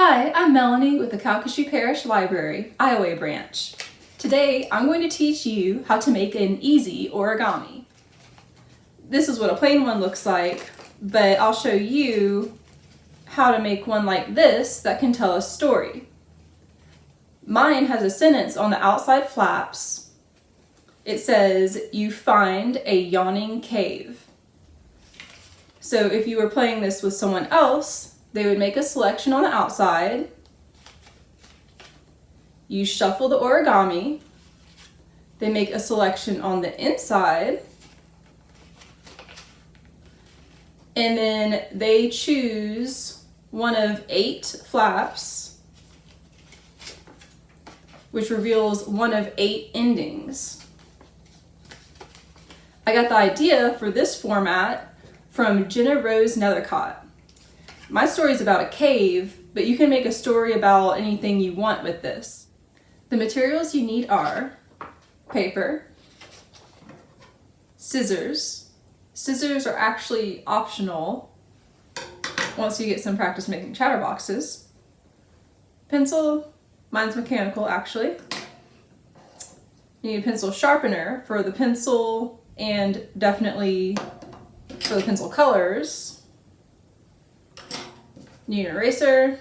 Hi, I'm Melanie with the Calcasieu Parish Library, Iowa branch. Today, I'm going to teach you how to make an easy origami. This is what a plain one looks like, but I'll show you how to make one like this that can tell a story. Mine has a sentence on the outside flaps. It says, "You find a yawning cave." So if you were playing this with someone else, they would make a selection on the outside. You shuffle the origami. They make a selection on the inside. And then they choose one of 8 flaps, which reveals one of 8 endings. I got the idea for this format from Jenna Rose Nethercott. My story is about a cave, but you can make a story about anything you want with this. The materials you need are paper, scissors. Scissors are actually optional once you get some practice making chatterboxes. Pencil, mine's mechanical actually. You need a pencil sharpener for the pencil and definitely for the pencil colors. You need an eraser,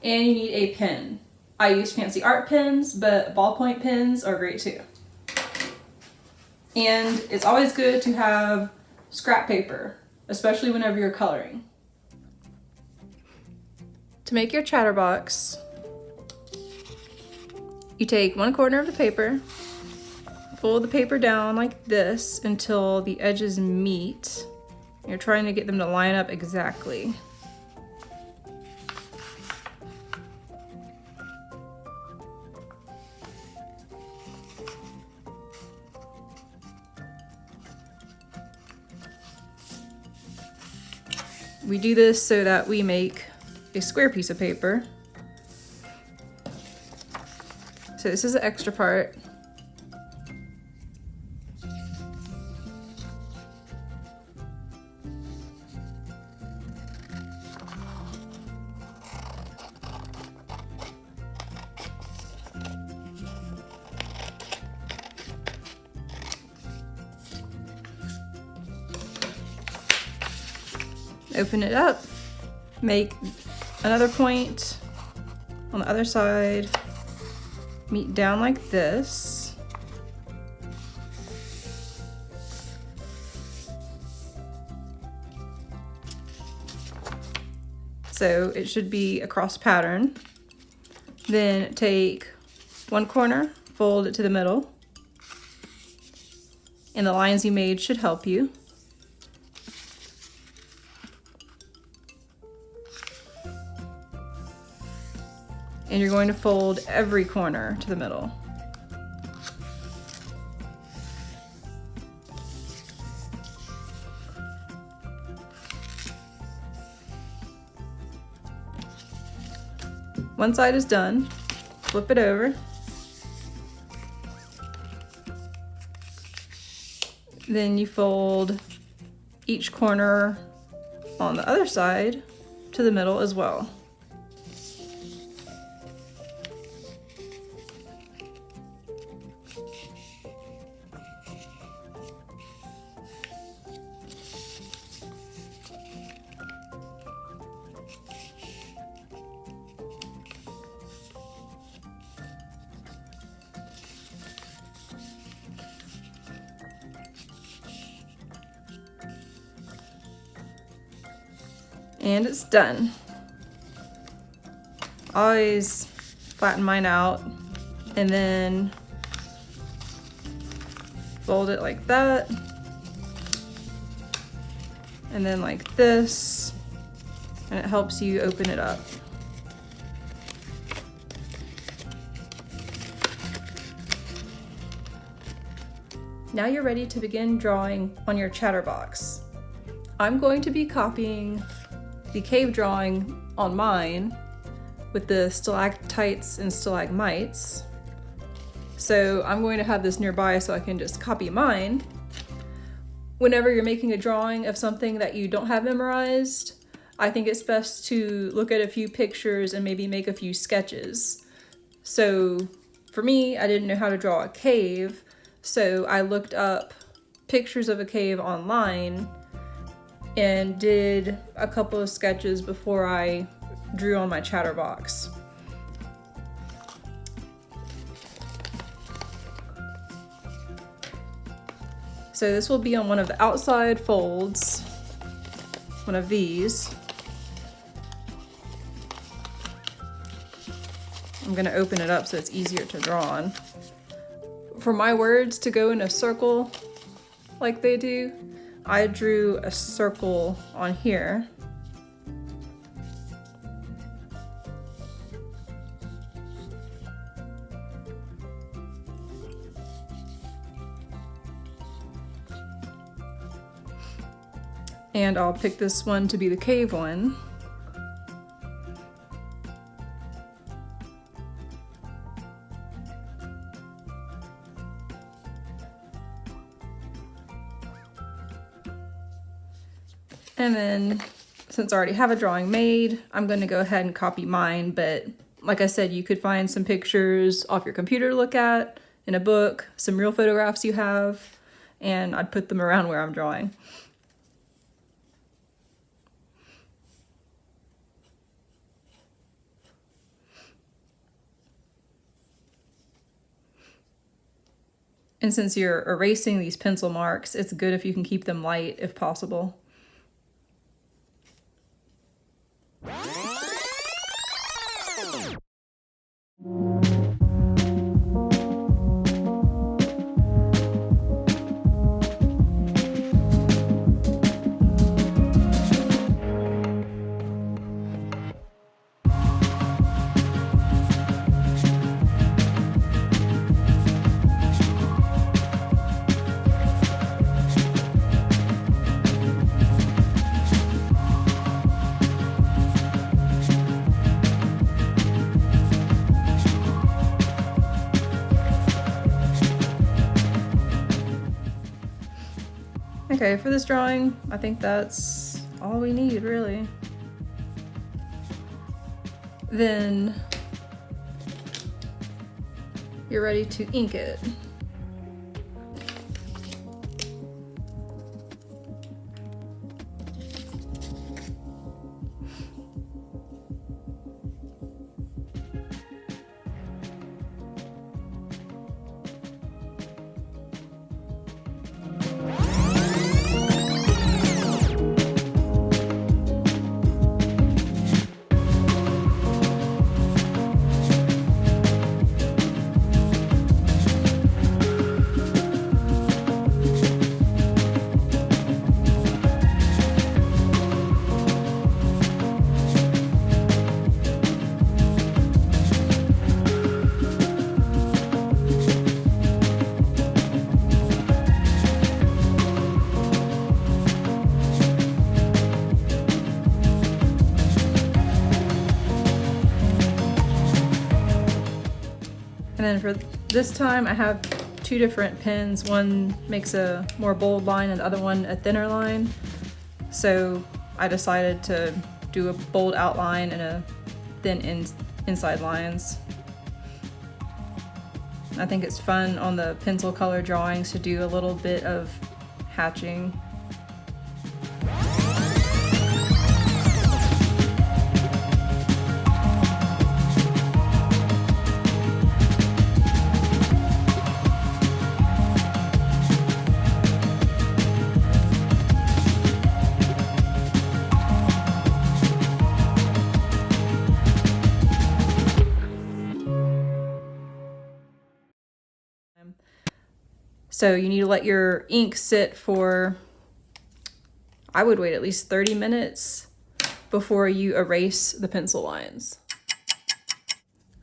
and you need a pen. I use fancy art pens, but ballpoint pens are great too. And it's always good to have scrap paper, especially whenever you're coloring. To make your chatterbox, you take one corner of the paper, fold the paper down like this until the edges meet. You're trying to get them to line up exactly. We do this so that we make a square piece of paper. So this is the extra part. Open it up, make another point on the other side, meet down like this. So it should be a cross pattern. Then take one corner, fold it to the middle, and the lines you made should help you. And you're going to fold every corner to the middle. One side is done, flip it over. Then you fold each corner on the other side to the middle as well. And it's done. Always flatten mine out and then fold it like that. And then like this, and it helps you open it up. Now you're ready to begin drawing on your chatterbox. I'm going to be copying the cave drawing on mine with the stalactites and stalagmites. So I'm going to have this nearby so I can just copy mine. Whenever you're making a drawing of something that you don't have memorized, I think it's best to look at a few pictures and maybe make a few sketches. So for me, I didn't know how to draw a cave, so I looked up pictures of a cave online and did a couple of sketches before I drew on my chatterbox. So this will be on one of the outside folds, one of these. I'm gonna open it up so it's easier to draw on. For my words to go in a circle like they do, I drew a circle on here. And I'll pick this one to be the cave one. And then, since I already have a drawing made, I'm going to go ahead and copy mine, but like I said, you could find some pictures off your computer to look at, in a book, some real photographs you have, and I'd put them around where I'm drawing. And since you're erasing these pencil marks, it's good if you can keep them light if possible. Okay, for this drawing, I think that's all we need, really. Then you're ready to ink it. And then for this time, I have two different pens. One makes a more bold line and the other one a thinner line. So I decided to do a bold outline and a thin inside lines. I think it's fun on the pencil color drawings to do a little bit of hatching. So you need to let your ink sit for, I would wait at least 30 minutes before you erase the pencil lines.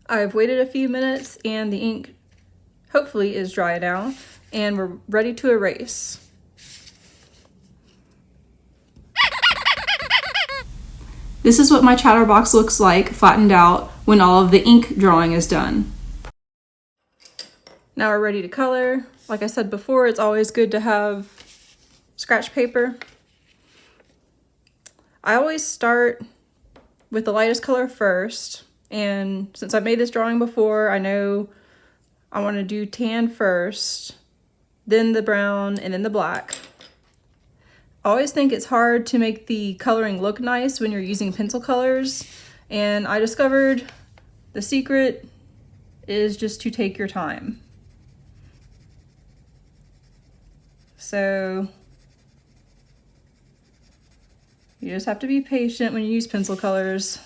I've waited a few minutes and the ink hopefully is dry now and we're ready to erase. This is what my chatterbox looks like flattened out when all of the ink drawing is done. Now we're ready to color. Like I said before, it's always good to have scratch paper. I always start with the lightest color first, and since I've made this drawing before, I know I want to do tan first, then the brown, and then the black. I always think it's hard to make the coloring look nice when you're using pencil colors, and I discovered the secret is just to take your time. So you just have to be patient when you use pencil colors.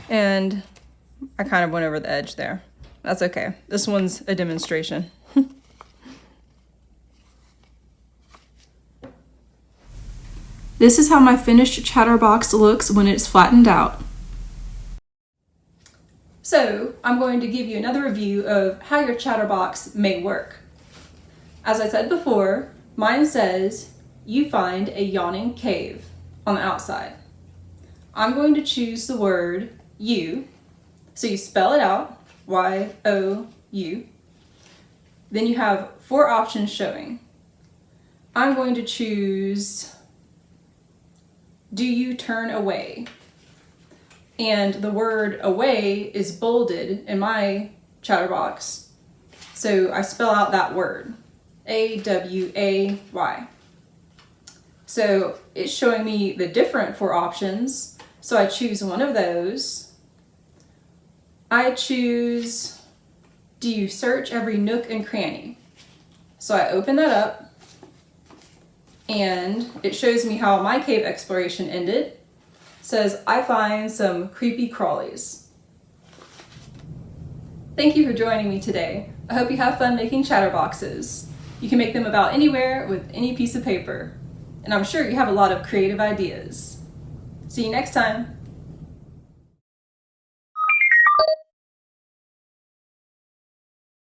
And I kind of went over the edge there. That's okay. This one's a demonstration. This is how my finished chatterbox looks when it's flattened out. So I'm going to give you another review of how your chatterbox may work. As I said before, mine says you find a yawning cave on the outside. I'm going to choose the word you. So you spell it out, Y-O-U. Then you have 4 options showing. I'm going to choose do you turn away? And the word away is bolded in my chatterbox. So I spell out that word, A-W-A-Y. So it's showing me the different 4 options. So I choose one of those. I choose, do you search every nook and cranny? So I open that up and it shows me how my cave exploration ended. It says, I find some creepy crawlies. Thank you for joining me today. I hope you have fun making chatterboxes. You can make them about anywhere with any piece of paper. And I'm sure you have a lot of creative ideas. See you next time.